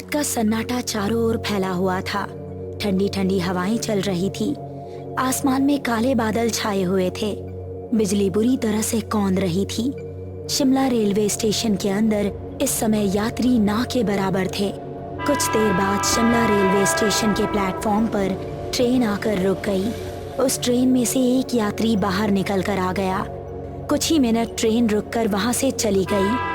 रात का सन्नाटा चारों ओर फैला हुआ था। ठंडी ठंडी हवाएं चल रही थी। आसमान में काले बादल छाए हुए थे। बिजली बुरी तरह से कौंध रही थी। शिमला रेलवे स्टेशन के अंदर इस समय यात्री ना के बराबर थे। कुछ देर बाद शिमला रेलवे स्टेशन के प्लेटफॉर्म पर ट्रेन आकर रुक गई। उस ट्रेन में से एक यात्री बाहर निकल कर आ गया। कुछ ही मिनट ट्रेन रुककर वहां से चली गई।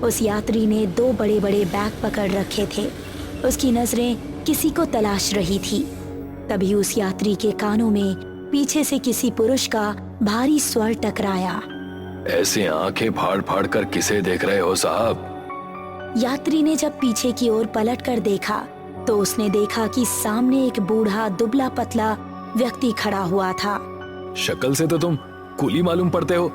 उस यात्री ने 2 बड़े बड़े बैग पकड़ रखे थे। उसकी नजरें किसी को तलाश रही थी। तभी उस यात्री के कानों में पीछे से किसी पुरुष का भारी स्वर टकराया। ऐसे आंखें फाड़ फाड़ कर किसे देख रहे हो साहब? यात्री ने जब पीछे की ओर पलट कर देखा तो उसने देखा कि सामने एक बूढ़ा दुबला पतला व्यक्ति खड़ा हुआ था। शक्ल से तो तुम कूली मालूम पड़ते हो।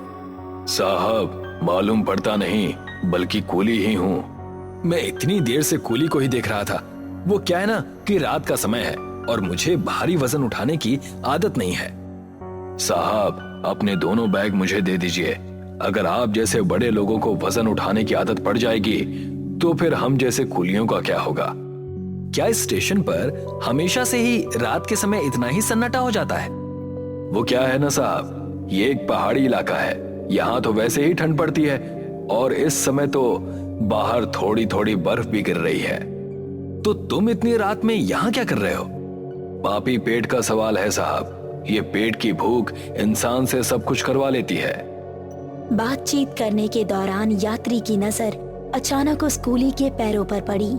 साहब, मालूम पड़ता नहीं बल्कि कूली ही हूँ। मैं इतनी देर से कूली को ही देख रहा था। वो क्या है ना कि रात का समय है और मुझे भारी वजन उठाने की आदत नहीं है। साहब, अपने दोनों बैग मुझे दे दीजिए। अगर आप जैसे बड़े लोगों को वजन उठाने की आदत पड़ जाएगी तो फिर हम जैसे कूलियों का क्या होगा? क्या इस स्टेशन पर हमेशा से ही रात के समय इतना ही सन्नाटा हो जाता है? वो क्या है ना साहब, ये एक पहाड़ी इलाका है। यहाँ तो वैसे ही ठंड पड़ती है और इस समय तो बाहर थोड़ी थोड़ी बर्फ भी गिर रही है। तो तुम इतनी रात में यहाँ क्या कर रहे हो? पापी पेट का सवाल है साहब। ये पेट की भूख इंसान से सब कुछ करवा लेती है। बातचीत करने के दौरान यात्री की नजर अचानक उस कूली के पैरों पर पड़ी।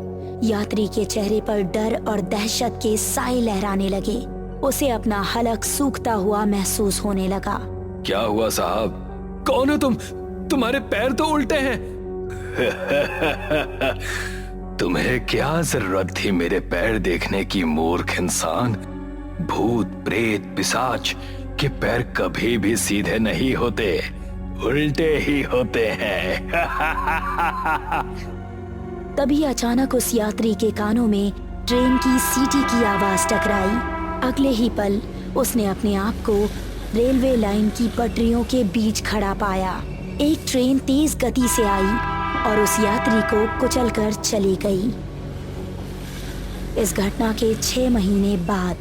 यात्री के चेहरे पर डर और दहशत के साए लहराने लगे। उसे अपना हलक सूखता हुआ महसूस होने लगा। क्या हुआ साहब? कौन हो तुम? तुम्हारे पैर तो उल्टे हैं। तुम्हें क्या जरूरत थी मेरे पैर देखने की, मूर्ख इंसान? भूत प्रेत पिशाच के पैर कभी भी सीधे नहीं होते, उल्टे ही होते हैं। तभी अचानक उस यात्री के कानों में ट्रेन की सीटी की आवाज टकराई। अगले ही पल उसने अपने आप को रेलवे लाइन की पटरियों के बीच खड़ा पाया। एक ट्रेन तेज गति से आई और उस यात्री को कुचलकर चली गई। इस घटना के 6 महीने बाद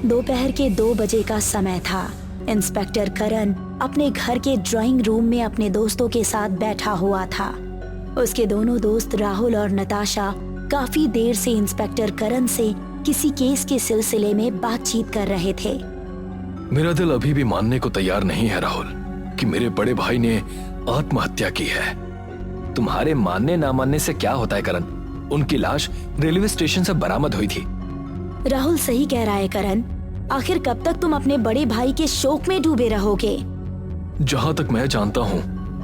दोपहर के 2 बजे का समय था। इंस्पेक्टर करण अपने घर के ड्राइंग रूम में अपने दोस्तों के साथ बैठा हुआ था। उसके दोनों दोस्त राहुल और नताशा काफी देर से इंस्पेक्टर करण से किसी केस के सिलसिले में बातचीत कर रहे थे। मेरा दिल अभी भी मानने को तैयार नहीं है राहुल कि मेरे बड़े भाई ने आत्महत्या की है। तुम्हारे मानने ना मानने से क्या होता है करण? उनकी लाश रेलवे स्टेशन से बरामद हुई थी। राहुल सही कह रहा है करण। आखिर कब तक तुम अपने बड़े भाई के शोक में डूबे रहोगे? जहाँ तक मैं जानता हूँ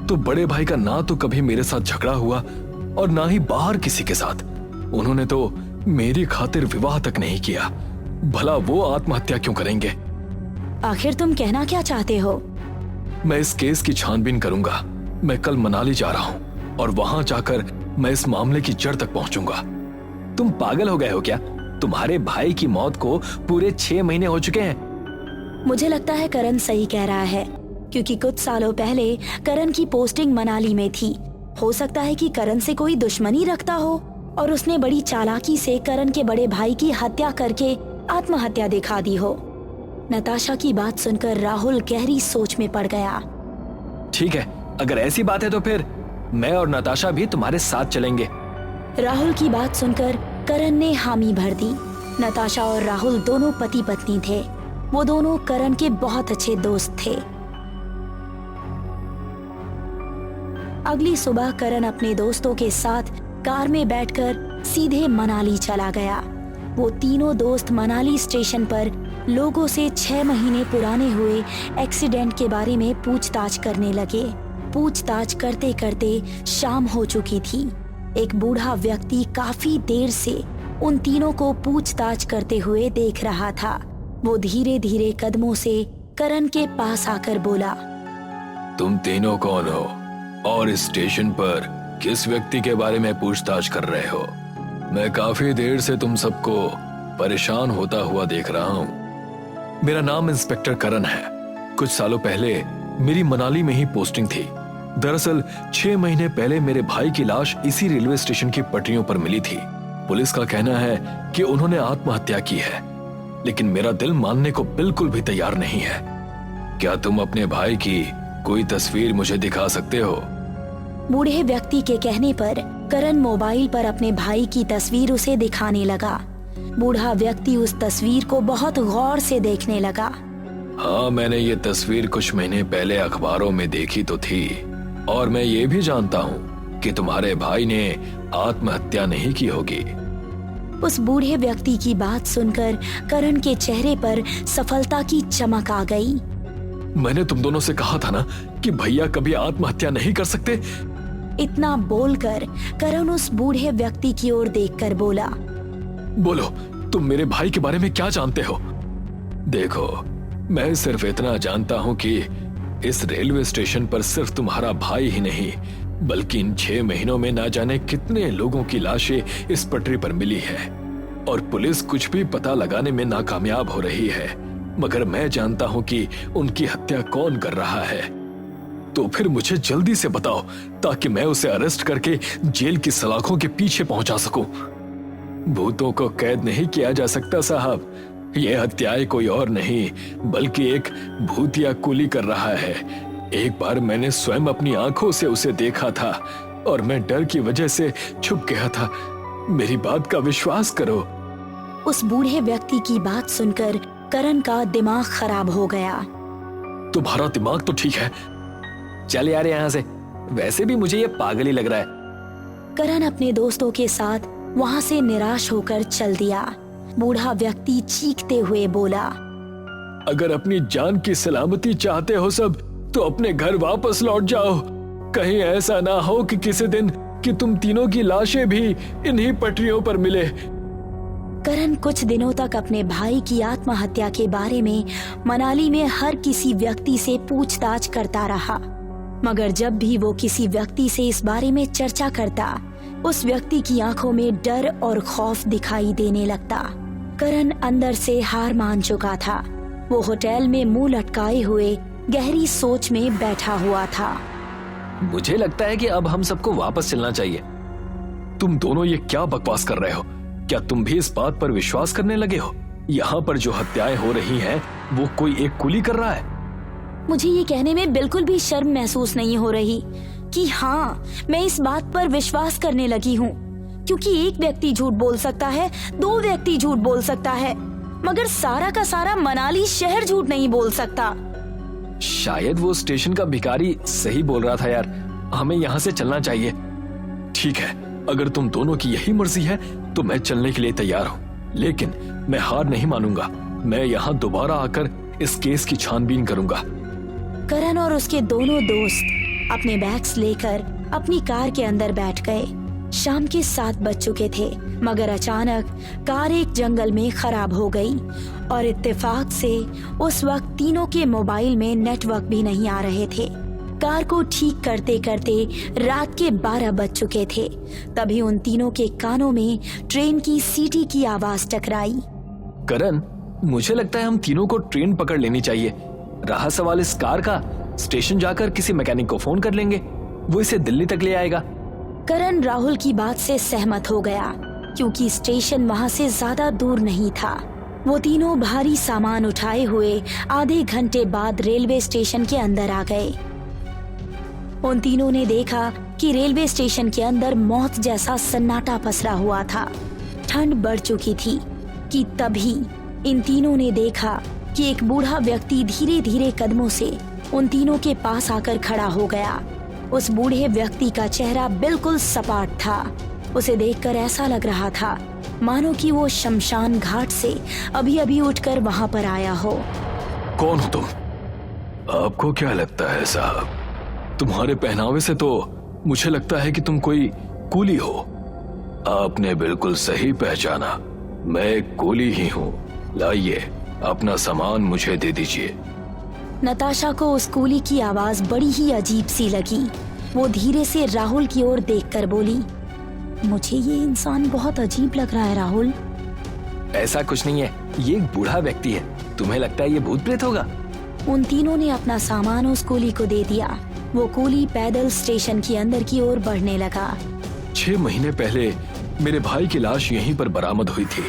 तो बड़े भाई का ना तो कभी मेरे साथ झगड़ा हुआ और ना ही बाहर किसी के साथ। उन्होंने तो मेरी खातिर विवाह तक नहीं किया। भला वो आत्महत्या क्यों करेंगे? आखिर तुम कहना क्या चाहते हो? मैं इस केस की छानबीन करूंगा। मैं कल मनाली जा रहा हूँ और वहां जाकर मैं इस मामले की जड़ तक पहुंचूंगा। तुम पागल हो गए हो क्या? तुम्हारे भाई की मौत को पूरे 6 महीने हो चुके हैं। मुझे लगता है करण सही कह रहा है, क्योंकि कुछ सालों पहले करण की पोस्टिंग मनाली में थी। हो सकता है कि करण से कोई दुश्मनी रखता हो और उसने बड़ी चालाकी से करण के बड़े भाई की हत्या करके आत्महत्या दिखा दी हो। नताशा की बात सुनकर राहुल गहरी सोच में पड़ गया। ठीक है, अगर ऐसी बात है तो फिर मैं और नताशा भी तुम्हारे साथ चलेंगे। राहुल की बात सुनकर करण ने हामी भर दी। नताशा और राहुल दोनों पति पत्नी थे। वो दोनों करण के बहुत अच्छे दोस्त थे। अगली सुबह करण अपने दोस्तों के साथ कार में बैठकर सीधे मनाली चला गया। वो तीनों दोस्त मनाली स्टेशन पर लोगों से 6 महीने पुराने हुए एक्सीडेंट के बारे में पूछताछ करने लगे। पूछताछ करते करते शाम हो चुकी थी। एक बूढ़ा व्यक्ति काफी देर से उन तीनों को पूछताछ करते हुए देख रहा था। वो धीरे धीरे कदमों से करण के पास आकर बोला, तुम तीनों कौन हो और इस स्टेशन पर किस व्यक्ति के बारे में पूछताछ कर रहे हो? मैं काफी देर से तुम सबको परेशान होता हुआ देख रहा हूँ। मेरा नाम इंस्पेक्टर करण है। कुछ सालों पहले मेरी मनाली में ही पोस्टिंग थी। दरअसल 6 महीने पहले मेरे भाई की लाश इसी रेलवे स्टेशन की पटरियों पर मिली थी। पुलिस का कहना है कि उन्होंने आत्महत्या की है, लेकिन मेरा दिल मानने को बिल्कुल भी तैयार नहीं है। क्या तुम अपने भाई की कोई तस्वीर मुझे दिखा सकते हो? बूढ़े व्यक्ति के कहने पर करण मोबाइल पर अपने भाई की तस्वीर उसे दिखाने लगा। बूढ़ा व्यक्ति उस तस्वीर को बहुत गौर से देखने लगा। हाँ, मैंने ये तस्वीर कुछ महीने पहले अखबारों में देखी तो थी, और मैं ये भी जानता हूँ कि तुम्हारे भाई ने आत्महत्या नहीं की होगी। उस बूढ़े व्यक्ति की बात सुनकर करण के चेहरे पर सफलता की चमक आ गई। मैंने तुम दोनों से कहा था ना कि भैया कभी आत्महत्या नहीं कर सकते। इतना बोलकर करण उस बूढ़े व्यक्ति की ओर देखकर बोला, बोलो, तुम मेरे भाई के बारे में क्या जानते हो? देखो, मैं सिर्फ इतना जानता हूँ कि इस रेलवे स्टेशन पर सिर्फ तुम्हारा भाई ही नहीं, बल्कि इन 6 महीनों में ना जाने कितने लोगों की लाशें इस पटरी पर मिली है, और पुलिस कुछ भी पता लगाने में नाकामयाब हो रही है। मगर मैं जानता हूँ कि उनकी हत्या कौन कर रहा है। तो फिर मुझे जल्दी से बताओ, ताकि मैं उसे अरेस्ट करके जेल की सलाखों के पीछे पहुंचा सकूं। भूतों को कैद नहीं किया जा सकता साहब। ये हत्याएं कोई और नहीं, बल्कि एक भूतिया कुली कर रहा है। एक बार मैंने स्वयं अपनी आंखों से उसे देखा था, और मैं डर की वजह से छुप गया था। मेरी बात का विश्वास करो। उस बूढ़े व्यक्ति की बात सुनकर करण का दिमाग खराब हो गया। तुम्हारा दिमाग तो ठीक है। चल यार यहाँ से, वैसे भी मुझे ये पागल ही लग रहा है। करण अपने दोस्तों के साथ वहाँ से निराश होकर चल दिया। बूढ़ा व्यक्ति चीखते हुए बोला, अगर अपनी जान की सलामती चाहते हो सब, तो अपने घर वापस लौट जाओ। कहीं ऐसा ना हो कि किसी दिन कि तुम तीनों की लाशें भी इन्हीं पटरियों पर मिले। करण कुछ दिनों तक अपने भाई की आत्महत्या के बारे में मनाली में हर किसी व्यक्ति से पूछताछ करता रहा, मगर जब भी वो किसी व्यक्ति से इस बारे में चर्चा करता, उस व्यक्ति की आंखों में डर और खौफ दिखाई देने लगता। करण अंदर से हार मान चुका था। वो होटल में मुंह लटकाए हुए गहरी सोच में बैठा हुआ था। मुझे लगता है कि अब हम सबको वापस चलना चाहिए। तुम दोनों ये क्या बकवास कर रहे हो? क्या तुम भी इस बात पर विश्वास करने लगे हो? यहाँ पर जो हत्याएं हो रही हैं, वो कोई एक कुली कर रहा है। मुझे ये कहने में बिल्कुल भी शर्म महसूस नहीं हो रही कि हाँ, मैं इस बात पर विश्वास करने लगी हूँ, क्योंकि एक व्यक्ति झूठ बोल सकता है, 2 व्यक्ति झूठ बोल सकता है, मगर सारा का सारा मनाली शहर झूठ नहीं बोल सकता। शायद वो स्टेशन का भिखारी सही बोल रहा था यार, हमें यहाँ से चलना चाहिए। ठीक है, अगर तुम दोनों की यही मर्जी है तो मैं चलने के लिए तैयार हूँ, लेकिन मैं हार नहीं मानूंगा। मैं यहाँ दोबारा आकर इस केस की छानबीन करूंगा। करण और उसके दोनों दोस्त अपने बैग्स लेकर अपनी कार के अंदर बैठ गए। शाम के 7 बज चुके थे, मगर अचानक कार एक जंगल में खराब हो गई, और इत्तेफाक से उस वक्त तीनों के मोबाइल में नेटवर्क भी नहीं आ रहे थे। कार को ठीक करते करते रात के 12 बज चुके थे। तभी उन तीनों के कानों में ट्रेन की सीटी की आवाज टकराई। करण, मुझे लगता है हम तीनों को ट्रेन पकड़ लेनी चाहिए। रहा सवाल इस कार का, स्टेशन जाकर किसी मैकेनिक को फोन कर लेंगे, वो इसे दिल्ली तक ले आएगा। करण राहुल की बात से सहमत हो गया, क्योंकि स्टेशन वहाँ से ज्यादा दूर नहीं था। वो तीनों भारी सामान उठाए हुए आधे घंटे बाद रेलवे स्टेशन के अंदर आ गए। उन तीनों ने देखा कि रेलवे स्टेशन के अंदर मौत जैसा सन्नाटा पसरा हुआ था। ठंड बढ़ चुकी थी कि तभी इन तीनों ने देखा कि एक बूढ़ा व्यक्ति धीरे धीरे कदमों से उन तीनों के पास आकर खड़ा हो गया। उस बूढ़े व्यक्ति का चेहरा बिल्कुल सपाट था। उसे देखकर ऐसा लग रहा था मानो कि वो शमशान घाट से अभी अभी उठकर वहां पर आया हो। कौन हो तुम? आपको क्या लगता है साहब? तुम्हारे पहनावे से तो मुझे लगता है कि तुम कोई कूली हो। आपने बिल्कुल सही पहचाना, मैं एक कूली ही हूँ। लाइए, अपना सामान मुझे दे दीजिए। नताशा को उस कूली की आवाज बड़ी ही अजीब सी लगी। वो धीरे से राहुल की ओर देखकर बोली, मुझे ये इंसान बहुत अजीब लग रहा है राहुल। ऐसा कुछ नहीं है, ये एक बूढ़ा व्यक्ति है। तुम्हें लगता है ये भूत प्रेत होगा? उन तीनों ने अपना सामान उस कूली को दे दिया। वो कूली पैदल स्टेशन के अंदर की ओर बढ़ने लगा। 6 महीने पहले मेरे भाई की लाश यहीं पर बरामद हुई थी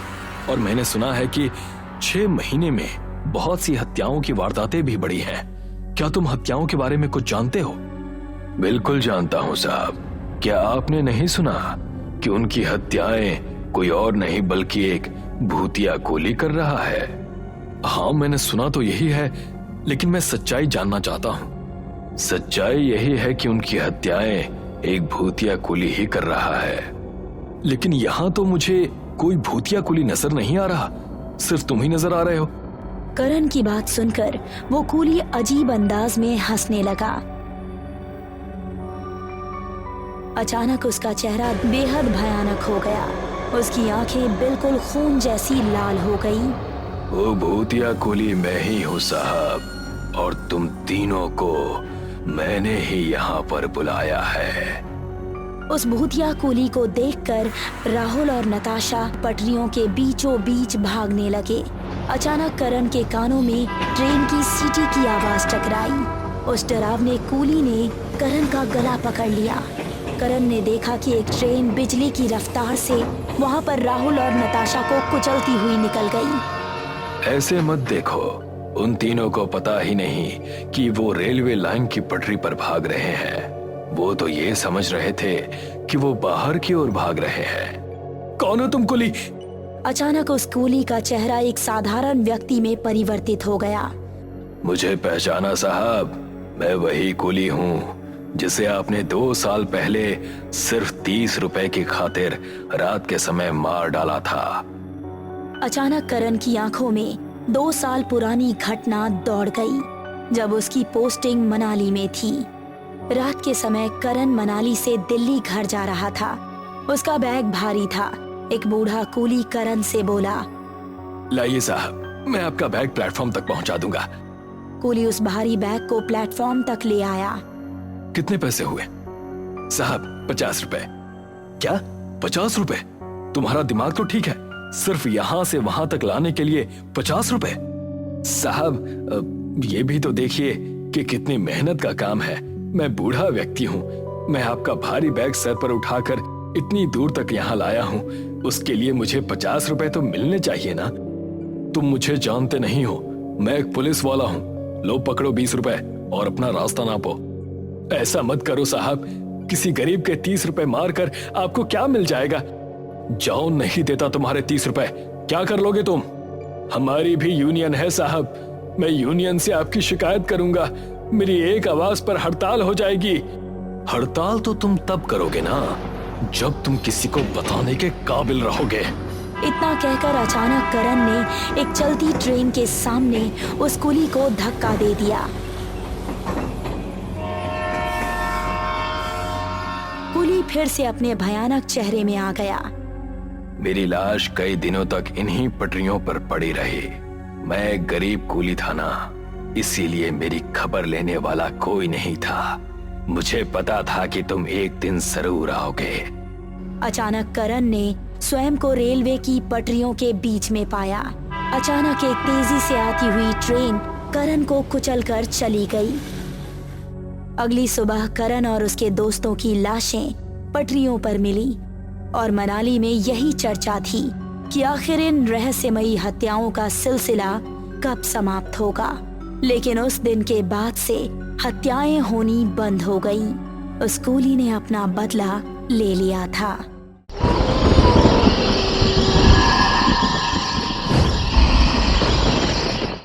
और मैंने सुना है कि 6 महीने में बहुत सी हत्याओं की वारदातें भी बढ़ी हैं। क्या तुम हत्याओं के बारे में कुछ जानते हो? बिल्कुल जानता हूँ साहब। क्या आपने नहीं सुना कि उनकी हत्याएं कोई और नहीं बल्कि एक भूतिया कूली कर रहा है? हाँ, मैंने सुना तो यही है, लेकिन मैं सच्चाई जानना चाहता हूँ। सच्चाई यही है कि उनकी हत्याएं एक भूतिया कुली ही कर रहा है। लेकिन यहाँ तो मुझे कोई भूतिया कुली नजर नहीं आ रहा, सिर्फ तुम ही नजर आ रहे हो। करण की बात सुनकर वो कूली अजीब अंदाज में हंसने लगा। अचानक उसका चेहरा बेहद भयानक हो गया। उसकी आंखें बिल्कुल खून जैसी लाल हो गई। वो भूतिया कुली मैं ही हूँ साहब, और तुम तीनों को मैंने ही यहाँ पर बुलाया है। उस भूतिया कूली को देखकर राहुल और नताशा पटरियों के बीचों बीच भागने लगे। अचानक करण के कानों में ट्रेन की सीटी की आवाज टकराई। उस डरावने कूली ने करण का गला पकड़ लिया। करण ने देखा कि एक ट्रेन बिजली की रफ्तार से वहां पर राहुल और नताशा को कुचलती हुई निकल गई। ऐसे मत देखो, उन तीनों को पता ही नहीं कि वो रेलवे लाइन की पटरी पर भाग रहे हैं। वो तो ये समझ रहे थे कि वो बाहर की ओर भाग रहे हैं। कौन हो तुम कुली? अचानक उस कूली का चेहरा एक साधारण व्यक्ति में परिवर्तित हो गया। मुझे पहचाना साहब? मैं वही कुली हूँ जिसे आपने 2 साल पहले सिर्फ 30 रुपए की खातिर रात के समय मार डाला था। अचानक करण की आंखों में 2 साल पुरानी घटना दौड़ गई, जब उसकी पोस्टिंग मनाली में थी। रात के समय करण मनाली से दिल्ली घर जा रहा था। उसका बैग भारी था। एक बूढ़ा कूली करण से बोला, लाइए साहब, मैं आपका बैग प्लेटफॉर्म तक पहुंचा दूंगा। कूली उस भारी बैग को प्लेटफॉर्म तक ले आया। कितने पैसे हुए? साहब 50 रुपए। क्या 50 रुपए? तुम्हारा दिमाग तो ठीक है, सिर्फ यहाँ से वहां तक लाने के लिए 50 रुपए? साहब ये भी तो देखिए कि कितनी मेहनत का काम है। मैं बूढ़ा व्यक्ति हूँ, मैं आपका भारी बैग सर पर उठाकर इतनी दूर तक यहाँ लाया हूँ, उसके लिए मुझे 50 रुपए तो मिलने चाहिए ना। तुम मुझे जानते नहीं हो, मैं एक पुलिस वाला हूँ। लो पकड़ो 20 रुपए और अपना रास्ता नापो। ऐसा मत करो साहब, किसी गरीब के 30 रुपए मारकर आपको क्या मिल जाएगा? जाओ, नहीं देता तुम्हारे 30 रुपए, क्या कर लोगे तुम? हमारी भी यूनियन है साहब, मैं यूनियन से आपकी शिकायत करूंगा। मेरी एक आवाज पर हड़ताल हो जाएगी। हड़ताल तो तुम तब करोगे ना जब तुम किसी को बताने के काबिल रहोगे। इतना कहकर अचानक करण ने एक चलती ट्रेन के सामने उस कुली को धक्का दे दिया। कुली फिर से अपने भयानक चेहरे में आ गया। मेरी लाश कई दिनों तक इन्हीं पटरियों पर पड़ी रही। मैं एक गरीब कूली था ना, इसीलिए मेरी खबर लेने वाला कोई नहीं था। मुझे पता था कि तुम एक दिन जरूर आओगे। अचानक करण ने स्वयं को रेलवे की पटरियों के बीच में पाया। अचानक एक तेजी से आती हुई ट्रेन करण को कुचलकर चली गई। अगली सुबह करण और उसके दोस्तों की लाशें पटरियों पर मिली और मनाली में यही चर्चा थी कि आखिर इन रहस्यमयी हत्याओं का सिलसिला कब समाप्त होगा। लेकिन उस दिन के बाद से हत्याएं होनी बंद हो गईं। उस कूली ने अपना बदला ले लिया था।